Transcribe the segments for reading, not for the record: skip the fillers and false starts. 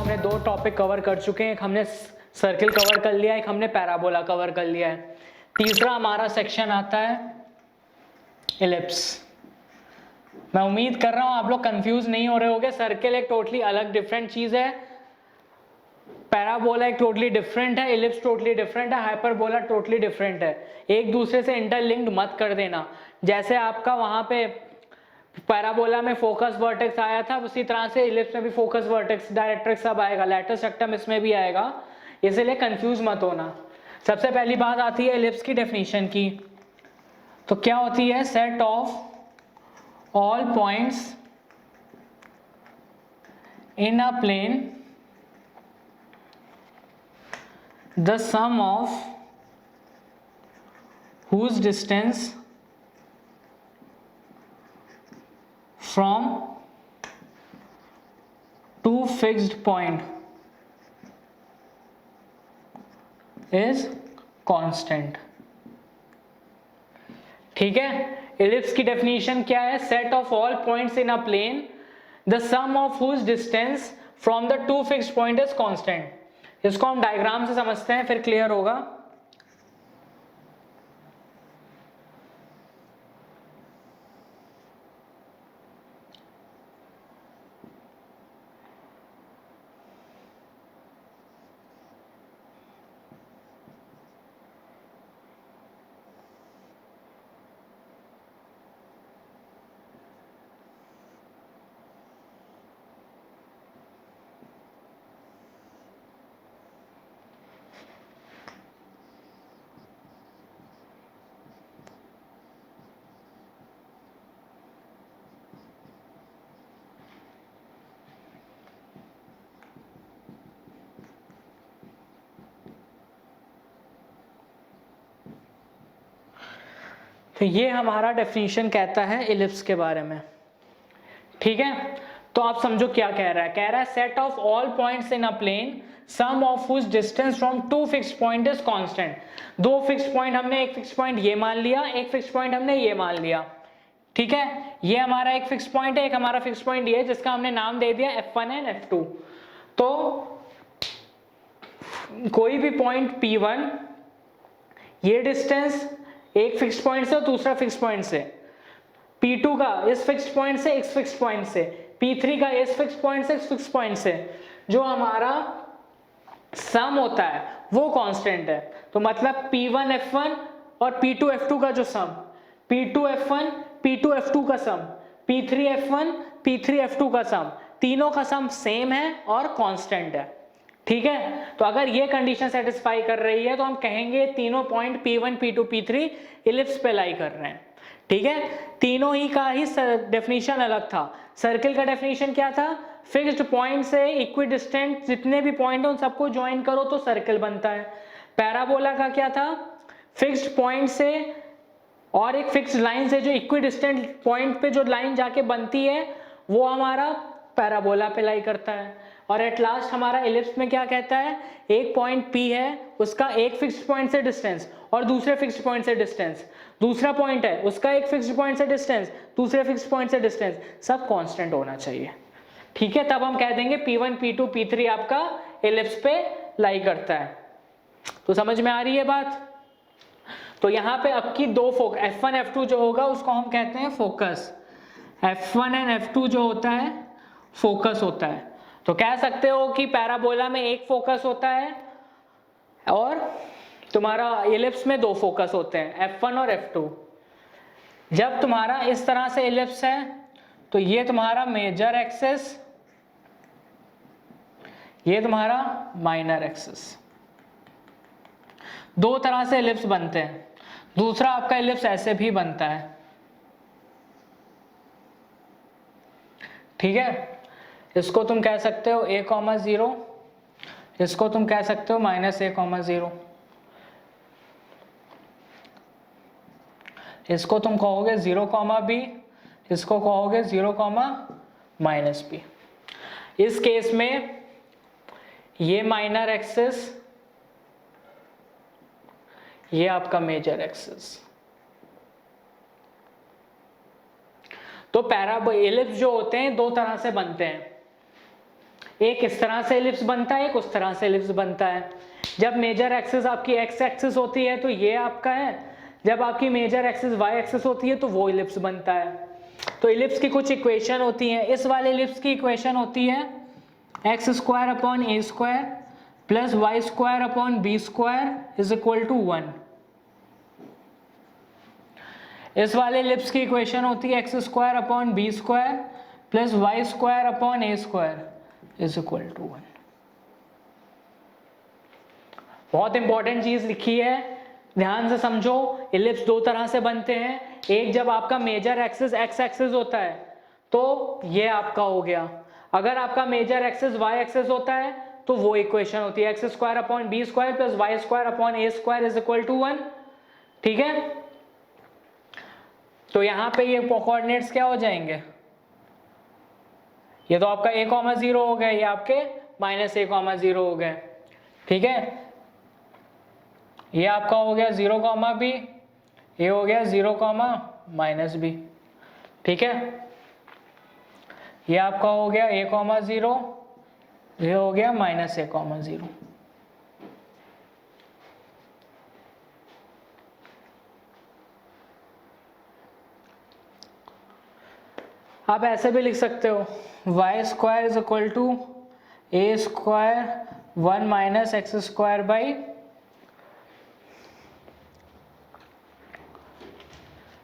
अपने दो topic cover कर चुके हैं, एक हमने सर्किल कवर कर लिया, एक हमने पैराबोला कवर कर लिया है। तीसरा हमारा सेक्शन आता है इलिप्स। मैं उम्मीद कर रहा हूं आप लोग कंफ्यूज नहीं हो रहे होंगे। सर्किल एक टोटली अलग डिफरेंट चीज है, पैराबोला एक टोटली डिफरेंट है, इलिप्स टोटली डिफरेंट है, हाइपरबोला टोटली डिफरेंट है। एक दूसरे से इंटरलिंक्ड मत कर देना। जैसे आपका वहां पे पैराबोला में फोकस वर्टेक्स आया था, उसी तरह से इलिप्स में भी फोकस वर्टेक्स, डायरेक्ट्रिक्स सब आएगा, लैटिस रेक्टम इसमें भी आएगा, इसलिए कंफ्यूज मत होना। सबसे पहली बात आती है इलिप्स की डेफिनेशन की। तो क्या होती है? Set of all points in a plane, the sum of whose distance from two fixed point is constant। ठीक है, इलिप्स की डेफिनेशन क्या है? Set of all points in a plane, the sum of whose distance from the two fixed point is constant। इसको हम diagram से समझते हैं, फिर क्लियर होगा। तो ये हमारा डेफिनेशन कहता है इलिप्स के बारे में। ठीक है, तो आप समझो क्या कह रहा है। कह रहा है set of all points in a plane, sum of whose distance from two fixed point is constant. दो फिक्स्ड पॉइंट हमने, एक फिक्स्ड पॉइंट ये मान लिया, एक फिक्स्ड पॉइंट हमने ये मान लिया। ठीक है, ये हमारा एक फिक्स्ड पॉइंट है, एक हमारा फिक्स्ड पॉइंट ये है, जिसका हमने नाम दे दिया F1 एंड F2। तो कोई भी पॉइंट P1, ये डिस्टेंस एक फिक्स्ड पॉइंट से और दूसरा फिक्स्ड पॉइंट से, P2 का इस फिक्स्ड पॉइंट से इस फिक्स्ड पॉइंट से, P3 का इस फिक्स्ड पॉइंट से इस फिक्स्ड पॉइंट से, जो हमारा सम होता है वो कांस्टेंट है। तो मतलब P1 F1 और P2 F2 का जो सम, P2 F1 P2 F2 का सम, P3 F1 P3 F2 का सम, तीनों का सम सेम है और कांस्टेंट है। ठीक है, तो अगर ये कंडीशन सेटिस्फाई कर रही है तो हम कहेंगे तीनों point P1 P2 P3 ellipse पे लाई कर रहे हैं। ठीक है, तीनों ही का ही डेफिनेशन अलग था। सर्किल का डेफिनेशन क्या था? फिक्स्ड पॉइंट से इक्विडिस्टेंट जितने भी पॉइंट हैं उन सबको ज्वाइन करो तो सर्किल बनता है। पैराबोला का क्या था? फिक्स्ड पॉइंट से और एक फिक्स्ड लाइन से जो इक्विडिस्टेंट पॉइंट पे जो लाइन जाके बनती है वो हमारा पैराबोला पे लाई करता है। और एट लास्ट हमारा इलिप्स में क्या कहता है? एक पॉइंट P है, उसका एक फिक्स्ड पॉइंट से डिस्टेंस और दूसरे फिक्स्ड पॉइंट से डिस्टेंस, दूसरा पॉइंट है उसका एक फिक्स्ड पॉइंट से डिस्टेंस, दूसरे फिक्स्ड पॉइंट से डिस्टेंस, सब कांस्टेंट होना चाहिए। ठीक है, तब हम कह देंगे P1 P2 P3 आपका इलिप्स पे लाई करता है। तो समझ में आ रही है बात? तो यहाँ पे अब की दो फोकस F1 F2 जो होगा उसको हम कहते हैं फोकस। F1 एंड F2 जो होता है फोकस होता है। तो कह सकते हो कि पैराबोला में एक फोकस होता है और तुम्हारा इलिप्स में दो फोकस होते हैं, F1 और F2। जब तुम्हारा इस तरह से इलिप्स है तो ये तुम्हारा मेजर एक्सिस, ये तुम्हारा माइनर एक्सिस, दो तरह से इलिप्स बनते हैं। दूसरा आपका इलिप्स ऐसे भी बनता है। ठीक है, इसको तुम कह सकते हो A,0, इसको तुम कह सकते हो -A,0, इसको तुम कहोगे 0,B, इसको कहोगे 0,-B। इस केस में ये माइनर एक्सिस, ये आपका मेजर एक्सिस। तो इलिप्स जो होते हैं दो तरह से बनते हैं। एक इस तरह से एलिप्स बनता है, एक उस तरह से एलिप्स बनता है। जब मेजर एक्सिस आपकी एक्स एक्सिस होती है तो ये आपका है, जब आपकी मेजर एक्सिस वाई एक्सिस होती है तो वो एलिप्स बनता है। तो एलिप्स की कुछ इक्वेशन होती हैं। इस वाले एलिप्स की इक्वेशन होती है x square upon a square plus y square upon b square is equal to 1। इस वाले एलिप्स की इक्वेशन होती है x square upon b square plus y square upon a square is equal to 1। बहुत important चीज लिखी है, ध्यान से समझो। एलिप्स दो तरह से बनते हैं, एक जब आपका मेजर एक्सिस एक्स एक्सिस होता है तो ये आपका हो गया, अगर आपका मेजर एक्सिस वाई एक्सिस होता है तो वो इक्वेशन होती है x square upon b square plus y square upon a square is equal to 1। ठीक है, तो यहां पे ये कोऑर्डिनेट्स क्या हो जाएंगे, ये तो आपका a,0 हो गया, ये आपके -a,0 हो गए। ठीक है, ये आपका हो गया 0, b, ये हो गया 0, -b। ठीक है, ये आपका हो गया a,0, ये हो गया -a,0। आप ऐसे भी लिख सकते हो y square is equal to a square 1 minus x square by,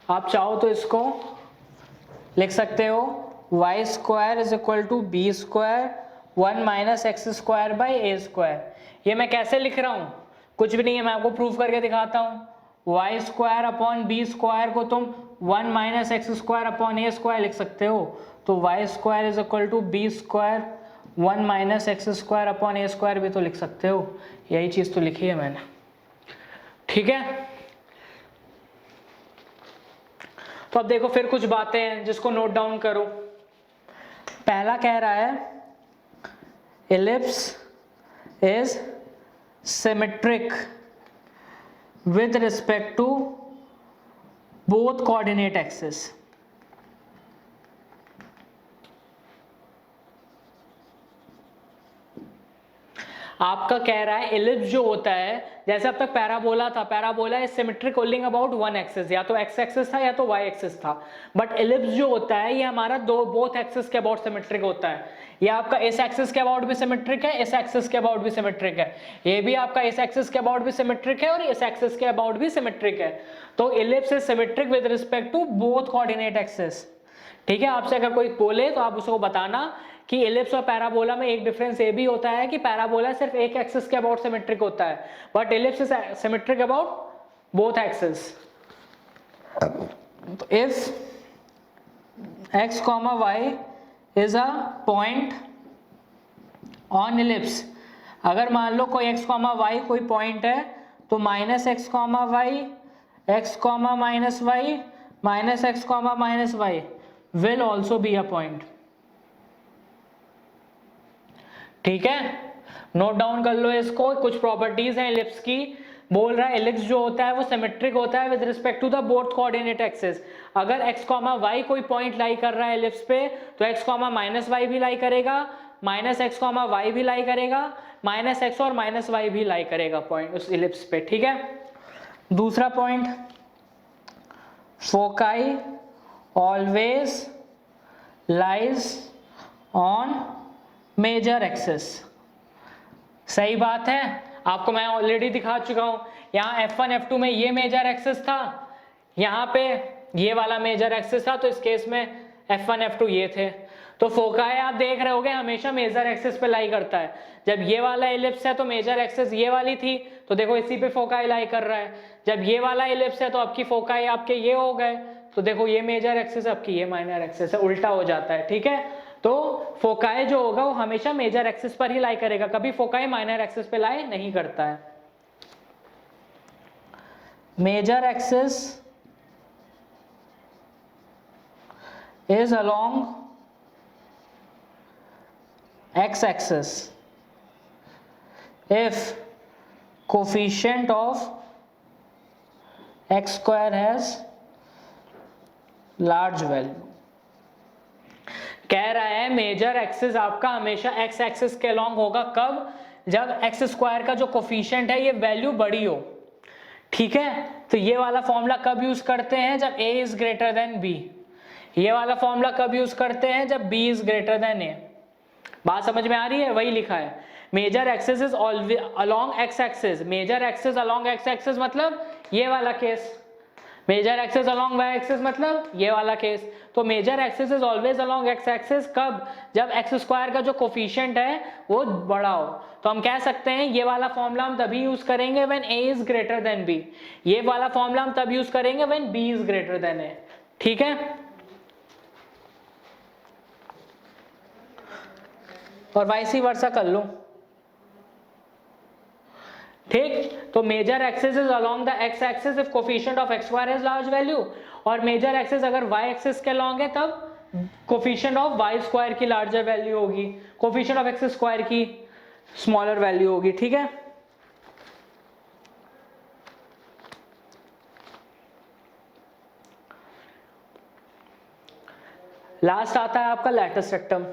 आप चाहो तो इसको लिख सकते हो y square is equal to b square 1 minus x square by a square. ये मैं कैसे लिख रहा हूँ, कुछ भी नहीं है, मैं आपको प्रूफ करके दिखाता हूँ। Y square upon b square को तुम 1 minus x square upon a square लिख सकते हो, तो y square is equal to b square 1 minus x square upon a square भी तो लिख सकते हो। यही चीज़ तो लिखी है मैंने। ठीक है, तो अब देखो फिर कुछ बातें हैं जिसको नोट डाउन करो। पहला कह रहा है ellipse is symmetric with respect to both coordinate axes। आपका कह रहा है एलिप्स जो होता है, जैसे अब तक पैराबोला था, parabola is symmetric holding about one axis, या तो एक्स एक्सिस था या तो वाई एक्सिस था। बट एलिप्स जो होता है ये हमारा बोथ एक्सिस के अबाउट सिमेट्रिक होता है। ये आपका इस एक्सिस के अबाउट भी सिमेट्रिक है, इस एक्सिस के अबाउट भी सिमेट्रिक है, ये भी आपका इस एक्सिस के अबाउट भी सिमेट्रिक है और इस एक्सिस के अबाउट भी सिमेट्रिक है। तो ellipse is symmetric with respect to both coordinate axis. ठीक है, आपसे अगर कोई बोले तो आप उसको बताना कि एलिप्स और पैराबोला में एक डिफरेंस ये भी होता है कि पैराबोला सिर्फ एक एक्सिस के अबाउट सिमेट्रिक होता है, but ellipse is symmetric about both axis. If x, y is a point on ellipse, अगर मान लो कोई x, y कोई पॉइंट है तो -x, y, x, -y, -x, -y will also be a point। ठीक है, नोट डाउन कर लो इसको। कुछ प्रॉपर्टीज हैं एलिप्स की, बोल रहा है एलिप्स जो होता है वो सिमेट्रिक होता है with respect to the both coordinate axis. अगर x, y कोई पॉइंट लाई कर रहा है एलिप्स पे तो x, -y भी लाई करेगा, -x, y भी लाई करेगा, -x और -y भी लाई करेगा पॉइंट उस एलिप्स पे। ठीक है, दूसरा point, foci always lies on major axis. सही बात है, आपको मैं ऑलरेडी दिखा चुका हूं। यहाँ F1 F2 में ये मेजर एक्सिस था, यहाँ पे ये वाला मेजर एक्सिस था, तो इस केस में F1 F2 ये थे। तो फोकाई आप देख रहे होगे हमेशा मेजर एक्सिस पे लाई करता है। जब ये वाला एलिप्स है तो मेजर एक्सिस ये वाली थी, तो देखो इसी पे फोकाई लाई कर रहा है। जब ये वाला एलिप्स है तो आपकी फोकाई आपके ये हो गए, तो देखो ये मेजर एक्सिस आपकी ये माइनर एक्सिस है, उल्टा हो जाता है। ठीक है, तो फोकाई जो होगा वो हमेशा मेजर एक्सिस पर ही लाई करेगा, कभी फोकाई माइनर एक्सिस पे लाई नहीं करता है। Major axis is along x axis if coefficient of x square has large value। कह रहा है मेजर एक्सिस आपका हमेशा एक्स एक्सिस के अलॉन्ग होगा, कब? जब एक्स स्क्वायर का जो कोफिशिएंट है ये वैल्यू बड़ी हो, ठीक है। तो ये वाला फॉर्मूला कब यूज करते हैं? जब a is greater than b। ये वाला फॉर्मूला कब यूज करते हैं? जब b is greater than a। बात समझ में आ रही है? वही लिखा है, major axis is always along x axis. Major axis along x axis मतलब ये वाला case, major axis along y axis मतलब ये वाला केस। तो major axis is always along x axis कब? जब एक्स स्क्वायर का जो कोफिशिएंट है वो बड़ा हो। तो हम कह सकते हैं ये वाला फॉर्मूला हम तभी यूज करेंगे when a is greater than b। ये वाला फॉर्मूला हम तब यूज करेंगे when b is greater than a, ठीक है। और वाइस वर्सा कर लो, ठीक। तो major axis is along the x axis if coefficient of x square is large value, और मेजर एक्सिस अगर वाई एक्सिस के अलोंग है तब कोफिशिएंट ऑफ वाई स्क्वायर की लार्जर वैल्यू होगी, कोफिशिएंट ऑफ एक्स स्क्वायर की स्मॉलर वैल्यू होगी, ठीक है। लास्ट आता है आपका लैटिस रेक्टम।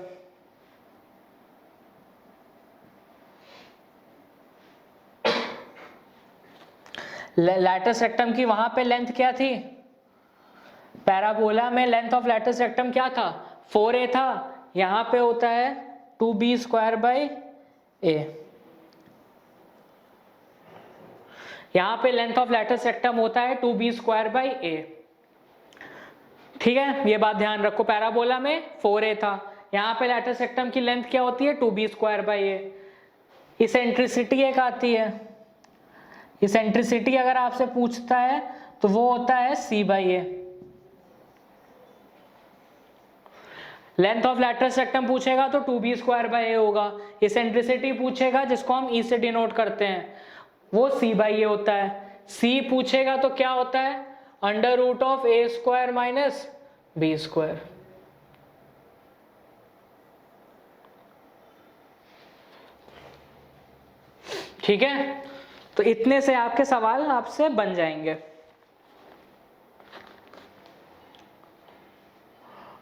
लैटिस रेक्टम की वहां पे लेंथ क्या थी? पैराबोला में लेंथ ऑफ लैटिस रेक्टम क्या था? 4a था। यहां पे होता है 2b स्क्वायर बाई a। यहां पे लेंथ ऑफ लैटिस रेक्टम होता है 2b स्क्वायर बाई a, ठीक है। ये बात ध्यान रखो, पैराबोला में 4a था, यहां पे लैटिस रेक्टम की लेंथ क्या होती है? 2b square by a। Eccentricity एक आती है, इसेंट्रिसिटी अगर आपसे पूछता है तो वो होता है c by a। Length of latus rectum पूछेगा तो 2b स्क्वायर बाई a होगा। इसेंट्रिसिटी पूछेगा जिसको हम e से डिनोट करते हैं वो c बाई a होता है। c पूछेगा तो क्या होता है? Under root of a square minus b square. ठीक है, तो इतने से आपके सवाल आपसे बन जाएंगे।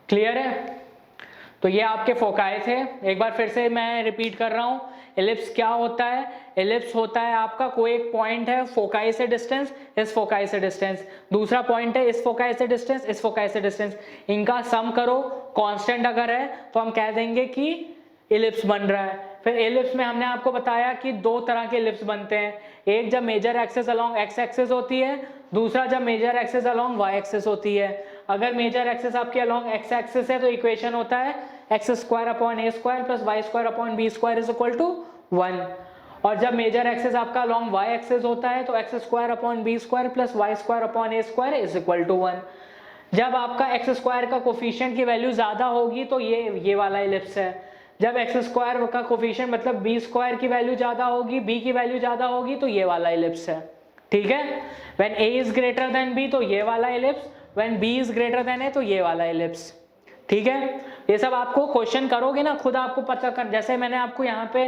क्लियर है? तो ये आपके फोकाई थे। एक बार फिर से मैं रिपीट कर रहा हूं, एलिप्स क्या होता है? एलिप्स होता है आपका कोई एक पॉइंट है फोकाई से डिस्टेंस, इस फोकाई से डिस्टेंस, दूसरा पॉइंट है इस फोकाई से डिस्टेंस, इस फोकाई से डिस्टेंस, इनका सम करो, कांस्टेंट अगर है तो हम कह देंगे कि एलिप्स बन रहा है। फिर एलिप्स में हमने आपको बताया कि दो तरह के एलिप्स बनते हैं, एक जब major axis along x axis होती है, दूसरा जब major axis along y axis होती है। अगर मेजर एक्सिस आपके अलोंग एक्स एक्सिस है तो इक्वेशन होता है x square upon a square plus y square upon b square is equal to 1। और जब मेजर एक्सिस आपका अलोंग वाई एक्सिस होता है तो x square upon b square plus y square upon a square is equal to 1। जब आपका x square का coefficient की वैल्यू ज्यादा होगी तो ये वाला एलिप्स है। जब एक्स स्क्वायर का कोफिशिएंट मतलब बी स्क्वायर की वैल्यू ज्यादा होगी, बी की वैल्यू ज्यादा होगी तो ये वाला एलिप्स है। ठीक है, when a is greater than b तो ये वाला ellipse, when b is greater than a तो ये वाला एलिप्स। ठीक है, ये सब आपको क्वेश्चन करोगे ना खुद आपको पता कर, जैसे मैंने आपको यहाँ पे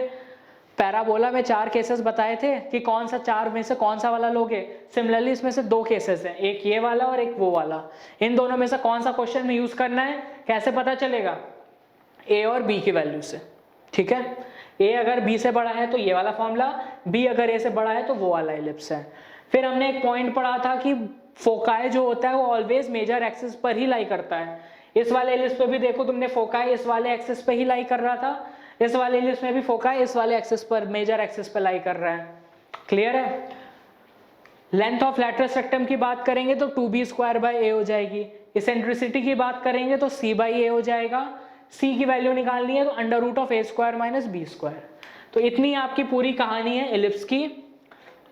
पैराबोला में 4 केसेस बताए थे कि कौन सा 4 में से कौन सा वाला लोगे। सिमिलरली इसमें से 2 केसेस हैं, एक ये वाला और एक वो वाला। इन दोनों में से कौन सा क्वेश्चन में यूज करना है कैसे पता चलेगा? a और b की वैल्यू से। ठीक है, a अगर b से बड़ा है तो ये वाला फॉर्मूला, b अगर a से बड़ा है तो वो वाला एलिप्स है। फिर हमने एक पॉइंट पढ़ा था कि फोकाई जो होता है वो ऑलवेज मेजर एक्सिस पर ही लाई करता है। इस वाले एलिप्स पे भी देखो तुमने फोकाई इस वाले एक्सिस पे ही लाई कर रहा था, इस वाले एलिप्स में भी फोकाई इस वाले एक्सिस पर मेजर एक्सिस पर लाई कर रहा है। क्लियर है? लेंथ ऑफ लैटिस रेक्टम की बात करेंगे तो 2b स्क्वायर बाई a हो जाएगी। इसेंट्रिसिटी की बात करेंगे तो c बाई a हो जाएगा। c की वैल्यू निकालनी है तो under root of a square minus b square. तो इतनी आपकी पूरी कहानी है एलिप्स की।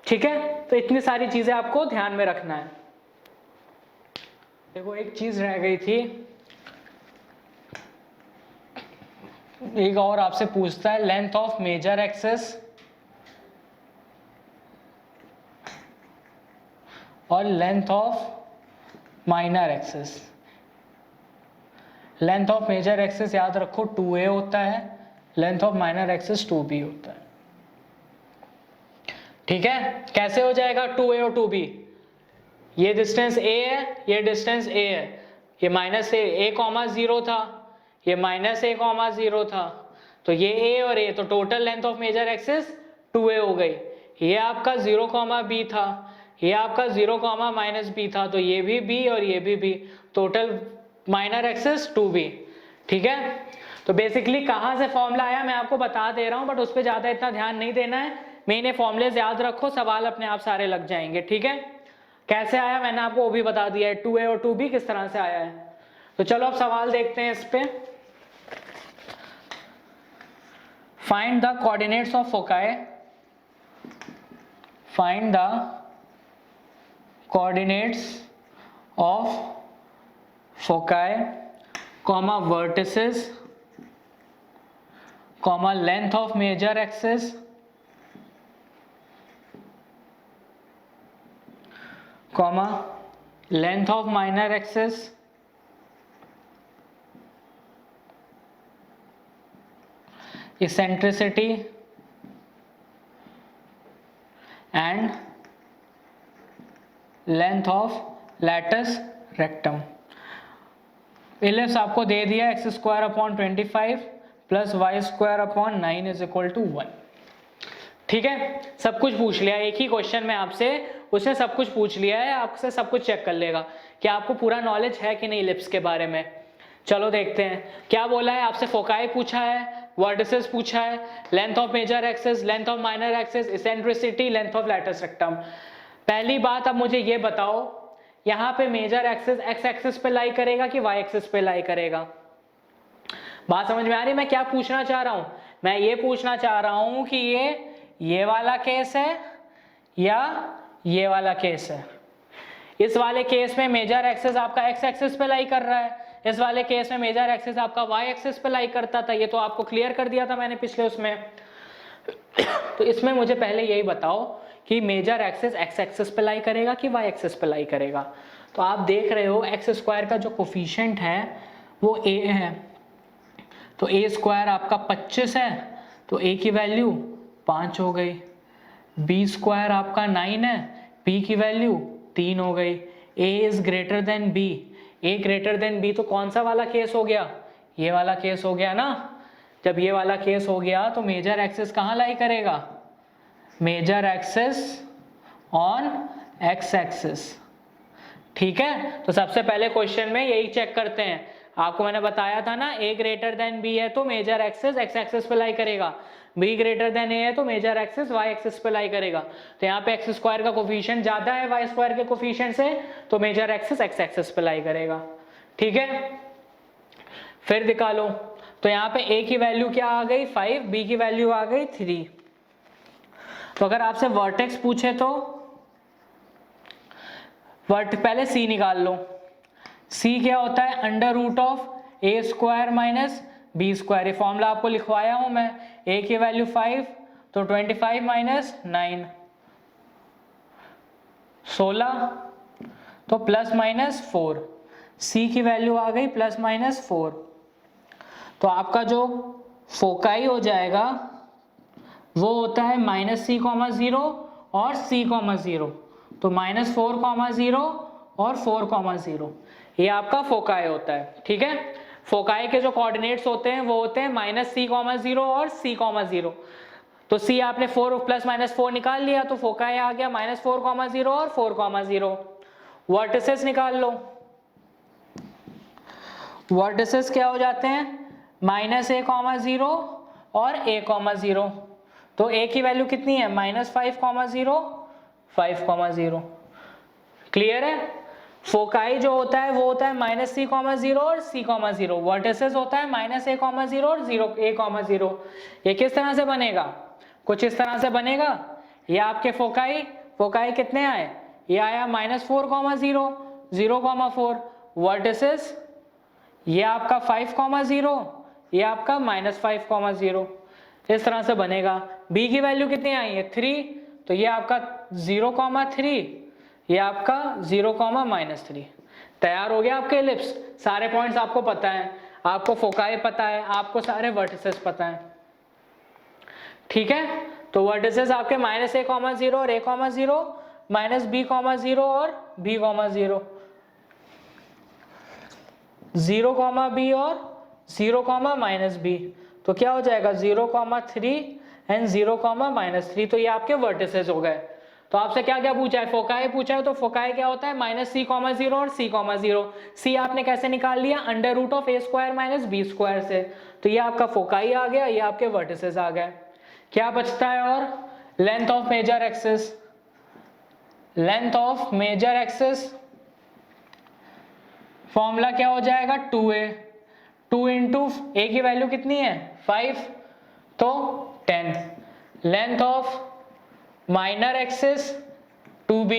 ठीक है, तो इतनी सारी चीजें आपको ध्यान में रखना है। देखो एक चीज रह गई थी, एक और आपसे पूछता है लेंथ ऑफ मेजर एक्सिस और length of minor axis. Length of major axis याद रखो 2a होता है, length of minor axis 2b होता है। ठीक है, कैसे हो जाएगा 2a और 2b? ये डिस्टेंस a है, ये डिस्टेंस a है, ये माइनस a कॉमा 0 था, ये -a,0 था, तो ये a और a, तो total length of major axis 2a हो गई। ये आपका 0, b था, ये आपका 0, -b था, तो ये भी b और ये भी b, total minor axis 2b। ठीक है, तो बेसिकली कहाँ से फॉर्मूला आया मैं आपको बता दे रहा हूँ, बट उस पर ज़्यादा इतना ध्यान नहीं देना है। मेन ये फॉर्मूलेज याद रखो, सवाल अपने आप सारे लग जाएंगे। ठीक है, कैसे आया मैंने आपको वो भी बता दिया है, 2a और 2b किस तरह से आया है। तो चलो अब सवाल देखते हैं इस पे। Find the coordinates of foci, find the coordinates of foci, comma vertices, comma length of major axis, comma length of minor axis, eccentricity and length of latus rectum। Ellipse आपको दे दिया x² / 25 + y² / 9 = 1। ठीक है, सब कुछ पूछ लिया, एक ही क्वेश्चन में आपसे उसने सब कुछ पूछ लिया है, आपसे सब कुछ चेक कर लेगा कि आपको पूरा नॉलेज है कि नहीं इलिप्स के बारे में। चलो देखते हैं क्या बोला है आपसे। फोकाई पूछा है, वर्टिसेस पूछा है, length of major axis, length of minor axis, eccentricity, length of latus rectum. पहली बात, अब मुझे ये बताओ यहाँ पे मेजर एक्सिस एक्स एक्सिस पे लाई करेगा कि वाई एक्सिस पे लाई करेगा? बात समझ में आ रही है मैं क्या पूछना चाह रहा हूं? मैं ये पूछना चाह रहा हूं कि ये वाला केस है या ये वाला केस है। इस वाले केस में मेजर एक्सिस आपका एक्स एक्सिस पे लाई कर रहा है, इस वाले केस में मेजर एक्सिस आपका वाई एक्सिस पे लाई करता था। ये तो आपको क्लियर कर दिया था मैंने पिछले उसमें। तो इसमें मुझे पहले यही बताओ कि मेजर एक्सिस एक्स एक्सिस पे लाई करेगा कि वाई एक्सिस पे लाई करेगा। तो आप देख रहे हो x² का जो कोफिशिएंट है वो a है, तो a² आपका 25 है, तो a की वैल्यू 5 हो गई। b² आपका 9 है, b की वैल्यू 3 हो गई। a is greater than b, a greater than b, तो कौन सा वाला केस हो गया? ये वाला केस हो गया ना। जब ये वाला केस हो गया तो मेजर एक्सिस कहाँ लाई करेगा? Major axis on x axis. ठीक है, तो सबसे पहले क्वेश्चन में यही चेक करते हैं। आपको मैंने बताया था ना, a ग्रेटर देन b है तो मेजर एक्सिस एक्स एक्सिस पे लाई करेगा, b ग्रेटर देन a है तो मेजर एक्सिस y एक्सिस पे लाई करेगा। तो यहाँ पे x² का कोफिशिएंट ज्यादा है y² के कोफिशिएंट से, तो मेजर एक्सिस एक्स एक्सिस पे लाई करेगा। ठीक है, फिर निकालो। तो यहाँ पे a की वैल्यू क्या आ गई 5, b की वैल्यू आ गई 3। तो अगर आपसे वर्टेक्स पूछे तो पहले c निकाल लो। c क्या होता है? √(a² - b²। ये फॉर्मूला आपको लिखवाया हूं मैं। a की वैल्यू 5, तो 25 - 9 16, तो +-4। c की वैल्यू आ गई +-4। तो आपका जो फोकाई हो जाएगा वो होता है -c,0 और c,0, तो -4,0 और 4,0, ये आपका फोकाई होता है। ठीक है, फोकाई के जो कोऑर्डिनेट्स होते हैं वो होते हैं -c,0 और c,0। तो c आपने 4 + -4 निकाल लिया, तो फोकाई आ गया -4,0 और 4,0। वर्टिसेस निकाल लो। वर्टिसेस क्या हो जाते हैं? -a,0 और a,0। तो a की वैल्यू कितनी है? -5,0, 5,0। क्लियर है? फोकाई जो होता है वो होता है -c,0 और c,0। वर्टिसेस होता है -a,0 और a,0। ये किस तरह से बनेगा? कुछ इस तरह से बनेगा। ये आपके फोकाई कितने आए? ये आया -4,0, 0,4। वर्टिसेस ये आपका 5,0, ये आपका -5,0। इस तरह से बनेगा। b की वैल्यू कितनी आई है? 3, तो ये आपका 0,3, ये आपका 0,-3। तैयार हो गया आपके एलिप्स। सारे पॉइंट्स आपको पता है, आपको फोकाई पता है, आपको सारे वर्टिसेस पता है। ठीक है, तो वर्टिसेस आपके -a,0 और a,0, -b,0 और b,0, 0,b और 0 कॉमा माइनस बी, तो क्या हो जाएगा 0 कॉमा 3 एंड 0 कॉमा माइनस 3, तो ये आपके वर्टिसेस हो गए। तो आपसे क्या क्या पूछा है, फोकाई पूछा है, तो फोकाई क्या होता है माइनस सी कॉमा 0 और सी कॉमा 0। सी आपने कैसे निकाल लिया, under root of a square minus b square से, तो ये आपका फोकाई आ गया, ये आपके वर्टिसेस आ गए। क्या बचता है और, length of major axis, length of major axis formula क्या हो जाएगा 2a, 2 इंटू ए की वैल्यू कितनी है 5 तो 10, length of minor axis 2b,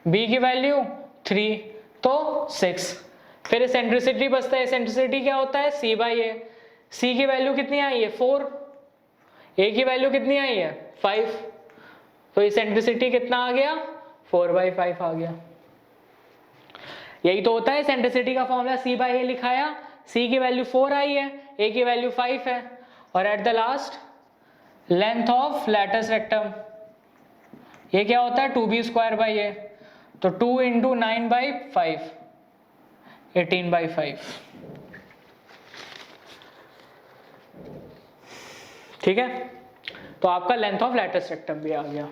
b की वैल्यू 3 तो 6, फिर एसेंट्रिसिटी बचता है, एसेंट्रिसिटी क्या होता है c बाई ए, c की वैल्यू कितनी आई है 4, a की वैल्यू कितनी आई है 5, तो एसेंट्रिसिटी कितना आ गया 4/5 आ गया। यही तो होता है एसेंट्रिसिटी का फॉर्मूला, c बाई ए लिखाया, c की वैल्यू 4 आई है, a की वैल्यू 5 है, और at the last length of latus rectum, ये क्या होता है 2b स्क्वायर बाई ए, तो 2 इंटू 9/5 18/5, ठीक है। तो आपका लेंथ ऑफ लैटिस रेक्टम भी आ गया।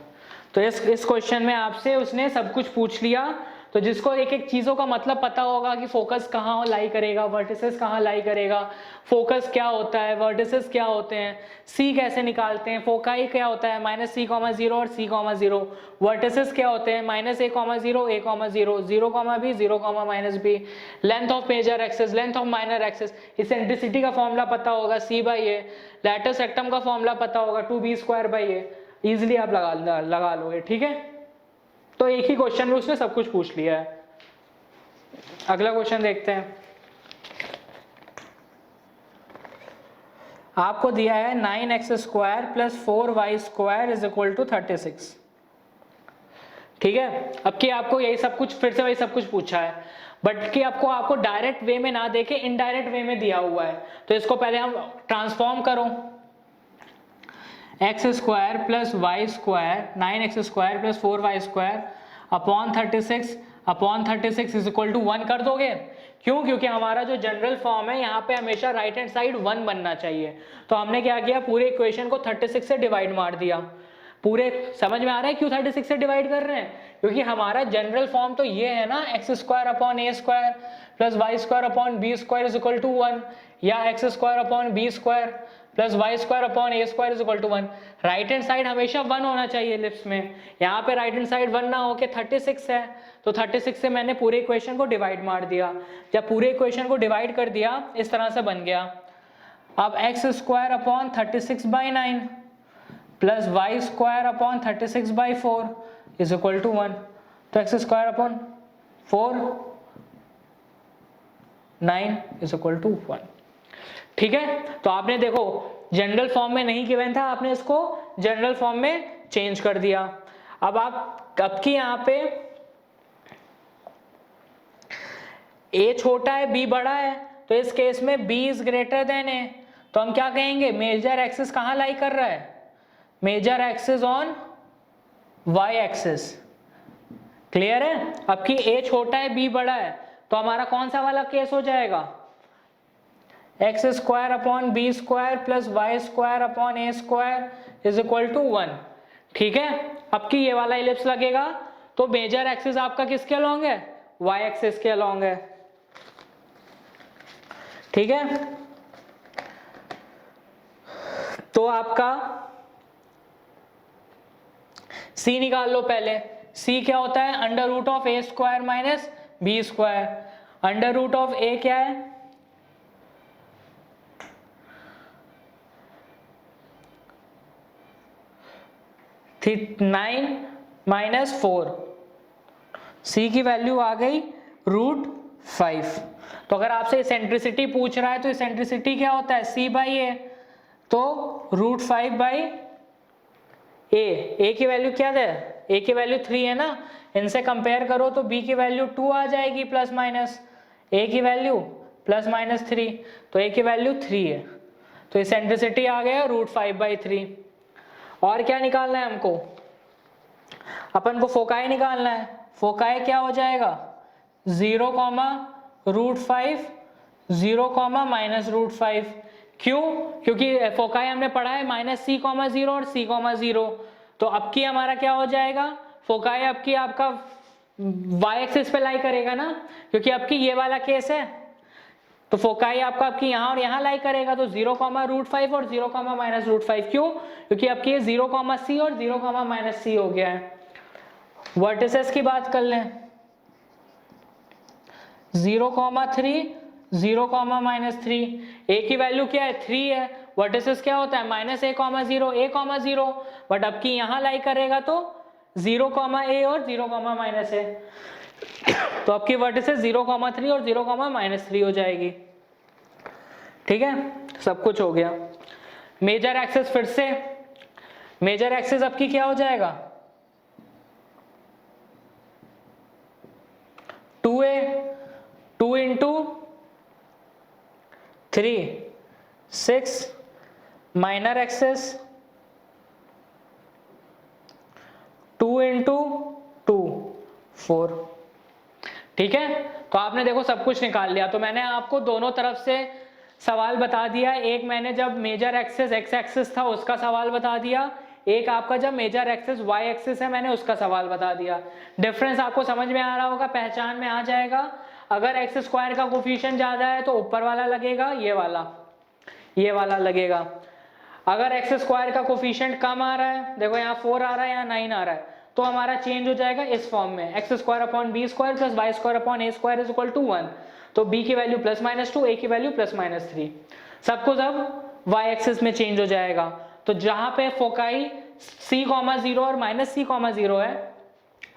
तो इस क्वेश्चन में आपसे उसने सब कुछ पूछ लिया, तो जिसको एक एक चीज़ों का मतलब पता होगा कि फोकस कहाँ लाई करेगा, वर्टिसेस कहाँ लाई करेगा, फोकस क्या होता है, वर्टिसेस क्या होते हैं, सी कैसे निकालते हैं, फोकाई क्या होता है माइनस सी कॉमा 0 और सी कॉमा 0, वर्टिसेस क्या होते हैं minus a comma 0 a comma 0 0 comma b 0 comma minus b, length of major axis, length of minor axis, eccentricity का फॉर्मूला पता होगा c by a, latus rectum का formula पता होगा 2b square by A, easily आप लगा लोगे, ठीक है। तो एक ही क्वेश्चन में उसने सब कुछ पूछ लिया है। अगला क्वेश्चन देखते हैं। आपको दिया है 9x square plus 4y square is equal to 36, ठीक है। अब कि आपको यही सब कुछ फिर से वही सब कुछ पूछा है, बट कि आपको डायरेक्ट वे में ना देके इनडायरेक्ट वे में दिया हुआ है, तो इसको पहले हम ट्रांसफॉर्म करो, x square plus y square 9x square plus 4y square upon 36 is equal to 1 कर दोगे। क्यों, क्योंकि हमारा जो जनरल फॉर्म है यहाँ पे हमेशा राइट हैंड साइड 1 बनना चाहिए, तो हमने क्या किया पूरे इक्वेशन को 36 से डिवाइड मार दिया। पूरे समझ में आ रहा है क्यों 36 से डिवाइड कर रहे हैं, क्योंकि हमारा जनरल फॉर्म तो ये है ना, x square upon a square plus y square upon b square is equal to 1, या x square upon b square plus y square upon a square is equal to 1। Right hand side हमेशा 1 होना चाहिए lips में, यहाँ पे right hand side 1 ना होके 36 है, तो 36 से मैंने पूरे इक्वेशन को डिवाइड मार दिया। जब पूरे इक्वेशन को डिवाइड कर दिया इस तरह से बन गया, अब x square upon 36/9 plus y square upon 36/4 is equal to 1, तो x square upon 4 9 is equal to 1, ठीक है। तो आपने देखो जनरल फॉर्म में नहीं गिवन था, आपने इसको जनरल फॉर्म में चेंज कर दिया। अब की यहाँ पे a छोटा है b बड़ा है, तो इस केस में b is greater than a, तो हम क्या कहेंगे मेजर एक्सिस कहाँ लाई कर रहा है, major axis on y axis, clear है। अब की a छोटा है b बड़ा है, तो हमारा कौन सा वाला केस हो जाएगा, x square upon b square plus y square upon a square is equal to 1, ठीक है। अब की ये वाला इलिप्स लगेगा, तो मेजर एक्सिस आपका किसके अलोंग है, वाई एक्सिस के अलोंग है, ठीक है। तो आपका c निकाल लो पहले, c क्या होता है under root of a square minus b square, under root of a क्या है 9 माइनस 4, c की वैल्यू आ गई √5। तो अगर आपसे इसेंट्रिसिटी पूछ रहा है तो इसेंट्रिसिटी क्या होता है c बाई ए, तो √5/a, a की वैल्यू क्या है, a की वैल्यू 3 है ना, इनसे कंपेयर करो तो b की वैल्यू 2 आ जाएगी प्लस माइनस, a की वैल्यू प्लस माइनस 3, तो a की वैल्यू 3 है, तो इसेंट्रिसिटी आ गया √5/3। और क्या निकालना है हमको, अपन को फोकाई निकालना है। फोकाई क्या हो जाएगा 0, √5 0 कॉमा माइनस रूट 5। क्यों? क्योंकि फोकाई हमने पढ़ा है माइनस c कॉमा 0 और c कॉमा 0। तो अब की हमारा क्या हो जाएगा, फोकाई अब की आपका y एक्सिस पे लाई करेगा ना, क्योंकि अब की ये वाला केस है। तो फोकाई आपका आपकी यहाँ और यहाँ लाई करेगा, तो 0 कॉमा रूट 5 और 0 कॉमा माइनस रूट 5। क्यों? क्योंकि आपकी ये 0 कॉमा c और 0 कॉमा माइनस c हो गया है। वर्टिसेस की बात कर लें, 0 कॉमा 3, 0 कॉमा माइनस 3। a की वैल्यू क्या है, 3 है। वर्टिसेस क्या होता है, minus a comma 0, a comma 0। But अब की यहाँ लाई करेगा तो 0 कॉमा a और 0 कॉमा माइनस a। तो आपकी वर्टिसेस 0 कॉमा 3 और 0 कॉमा माइनस 3 हो जाएगी। ठीक है, सब कुछ हो गया। मेजर एक्सिस, फिर से मेजर एक्सिस आपकी क्या हो जाएगा, 2a, 2 into 3, 6, minor axis 2 into 2, 4। ठीक है, तो आपने देखो सब कुछ निकाल लिया। तो मैंने आपको दोनों तरफ से सवाल बता दिया। एक मैंने जब मेजर एक्सिस एक्स एक्सिस था उसका सवाल बता दिया, एक आपका जब मेजर एक्सिस वाई एक्सिस है मैंने उसका सवाल बता दिया। डिफरेंस आपको समझ में आ रहा होगा, पहचान में आ जाएगा। अगर एक्स स्क्वायर का कोफिशिएंट ज्यादा है तो ऊपर वाला लगेगा, ये वाला लगेगा। अगर एक्स स्क्वायर का कोफिशिएंट कम आ रहा है, देखो यहाँ 4 आ रहा है, यहाँ 9 आ रहा है, तो हमारा चेंज हो जाएगा इस फॉर्म में, x square upon b square plus y square upon a square is equal to 1। तो b की वैल्यू प्लस माइनस 2, a की वैल्यू प्लस माइनस 3, सब कुछ अब y एक्सिस में चेंज हो जाएगा। तो जहां पे फोकाई c कॉमा 0 और माइनस c कॉमा 0 है,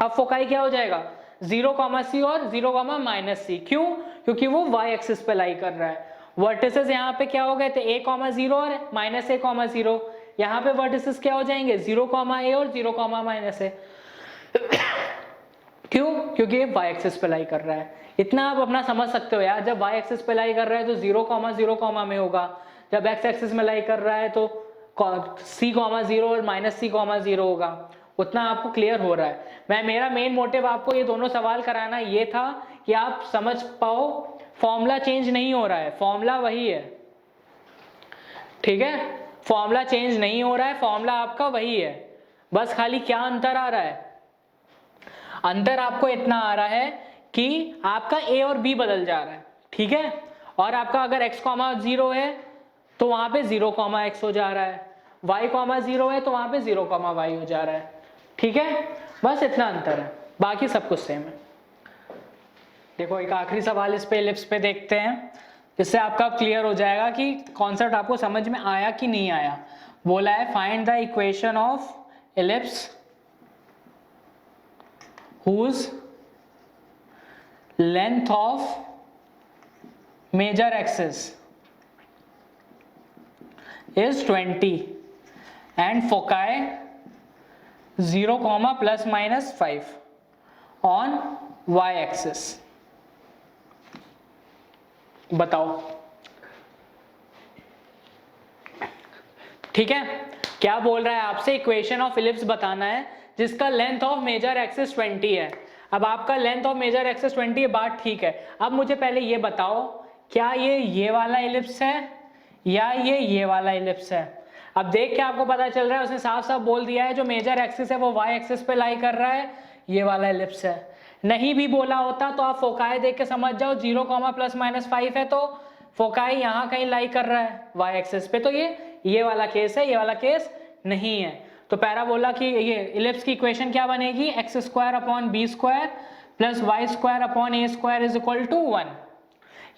अब फोकाई क्या हो जाएगा, 0 कॉमा c और 0 कॉमा माइनस c। क्यों? क्योंकि वो y एक्सिस पे लाई कर रहा है। वर्टिसेस यहाँ पे क्या हो गए थे, a कॉमा 0 और माइनस a कॉमा 0। यहाँ पे वर्टिसेस क्या हो जाएंगे, 0 कॉमा a और 0 कॉमा माइनस a। क्यों? क्योंकि ये y एक्सिस पे लाई कर रहा है। इतना आप अपना समझ सकते हो यार, जब y एक्सिस पे लाई कर रहा है तो 0 कॉमा 0 कॉमा में होगा, जब x एक्सिस में लाई कर रहा है तो c कॉमा 0 और माइनस c कॉमा 0 होगा। उतना आपको क्लियर हो रहा है। मेरा मेन मोटिव आपको ये दोनों सवाल कराना ये था कि आप समझ पाओ फॉर्मूला चेंज नहीं हो रहा है, फॉर्मूला वही है। ठीक है, फॉर्मूला चेंज नहीं हो रहा है, फॉर्मूला आपका वही है, बस खाली क्या अंतर आ रहा है, अंतर आपको इतना आ रहा है कि आपका a और b बदल जा रहा है। ठीक है, और आपका अगर x कॉमा 0 है तो वहां पे 0 कॉमा x हो जा रहा है, y कॉमा 0 है तो वहां पे 0 कॉमा y हो जा रहा है। ठीक है, बस इतना अंतर है, बाकी सब कुछ सेम है। देखो एक आखिरी सवाल इस पे एलिप्स पे देखते हैं, जिससे आपका क्लियर हो जाएगा कि कॉन्सेप्ट आपको समझ में आया कि नहीं आया। बोला है find the equation of ellipse whose length of major axis is 20 and foci 0 comma plus minus 5 on y axis। बताओ। ठीक है, क्या बोल रहा है आपसे, इक्वेशन ऑफ इलिप्स बताना है जिसका लेंथ ऑफ मेजर एक्सिस 20 है। अब आपका लेंथ ऑफ मेजर एक्सिस 20 है, बात ठीक है। अब मुझे पहले ये बताओ, क्या ये वाला इलिप्स है या ये वाला इलिप्स है। अब देख के आपको पता चल रहा है, उसने साफ साफ बोल दिया है जो मेजर एक्सिस है वो y एक्सिस पे लाई कर रहा है, ये वाला इलिप्स है। नहीं भी बोला होता तो आप फोकाई देख के समझ जाओ, 0 कॉमा प्लस माइनस 5 है तो फोकाई यहाँ कहीं लाई कर रहा है y एक्सिस पे, तो ये वाला केस है, ये वाला केस नहीं है। तो पैराबोला की ये इलिप्स की इक्वेशन क्या बनेगी, x square upon b square plus y square upon a square is equal to 1।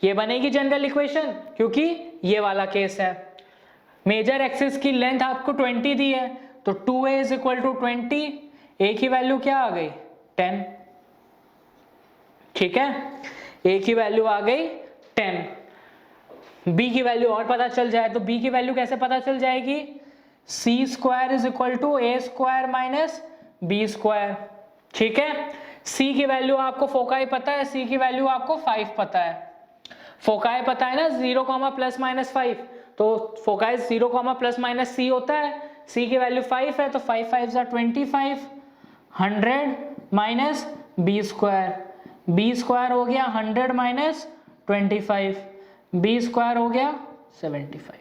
ये बनेगी जनरल इक्वेशन, क्योंकि ये वाला केस है। मेजर एक्सिस की लेंथ आपको 20 दी है, तो 2a is equal to 20, a की वैल्यू क्या आ गई 10। ठीक है, a की वैल्यू आ गई 10। b की वैल्यू और पता चल जाए तो b की वैल्यू कैसे पता चल जाएगी, c square is equal to a square minus b square. ठीक है, c की वैल्यू आपको फोकाई पता है, c की वैल्यू आपको 5 पता है। फोकाई पता है ना 0 कॉमा प्लस माइनस 5, तो foci 0 comma plus minus c होता है, c की वैल्यू 5 है तो 5 5 जा 25, 100 माइनस बी स्क्वायर हो गया 100 माइनस 25, बी स्क्वायर हो गया 75।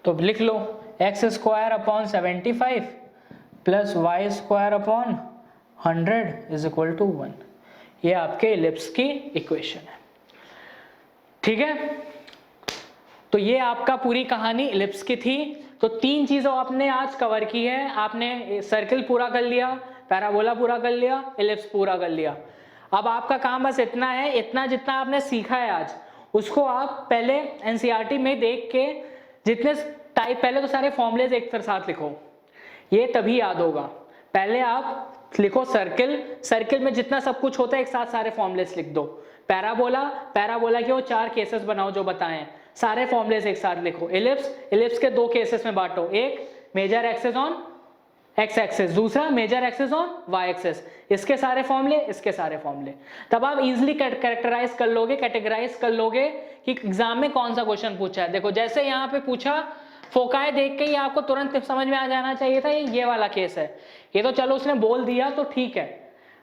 तो लिख लो x square upon 75 plus y square upon 100 is equal to 1। ये आपके इलिप्स की इक्वेशन है, ठीक है। तो ये आपका पूरी कहानी इलिप्स की थी। तो 3 चीजों आपने आज कवर की है। आपने सर्किल पूरा कर लिया, पैराबोला पूरा कर लिया, इलिप्स पूरा कर लिया। अब आपका काम बस इतना है, इतना जितना आपने सीखा है आज उसको आप पहले एनसीईआरटी में देख के जितने टाइप, पहले तो सारे फॉर्मूलेज एक साथ लिखो, ये तभी याद होगा। पहले आप लिखो सर्किल, सर्किल में जितना सब कुछ होता है एक साथ सारे फॉर्मूलेज लिख दो। पैराबोला, पैराबोला के वो 4 केसेस बनाओ जो बताएं, सारे फॉर्मूलेज एक साथ लिखो। इलिप्स, इलिप्स के 2 केसेस में बांटो, एक major axis on x axis, दूसरा major axis on y axis. इसके सारे फॉर्मूले, इसके सारे फॉर्मूले, तब आप इजीली कैरेक्टराइज कर लोगे, कैटेगराइज कर लोगे कि एग्जाम में कौन सा क्वेश्चन पूछा है। देखो जैसे यहाँ पे पूछा, फोकाई देख के ही आपको तुरंत समझ में आ जाना चाहिए था ये वाला केस है। ये तो चलो उसने बोल दिया तो ठीक है,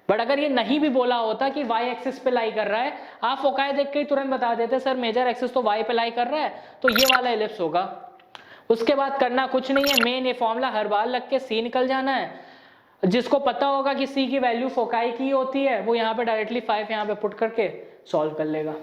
बट अगर ये नहीं भी बोला होता कि वाई एक्सिस पे लाई कर रहा है, आप फोकाई देख के ही तुरंत बता देते सर मेजर एक्सिस तो वाई पे लाई कर रहा है, तो ये वाला इलिप्स होगा। उसके बाद करना कुछ नहीं है, मेन ये फॉर्मूला हर बार लग के सी निकल जाना है। जिसको पता होगा कि सी की वैल्यू फोकाई की होती है वो यहाँ पे डायरेक्टली 5 यहाँ पे पुट करके सॉल्व कर लेगा।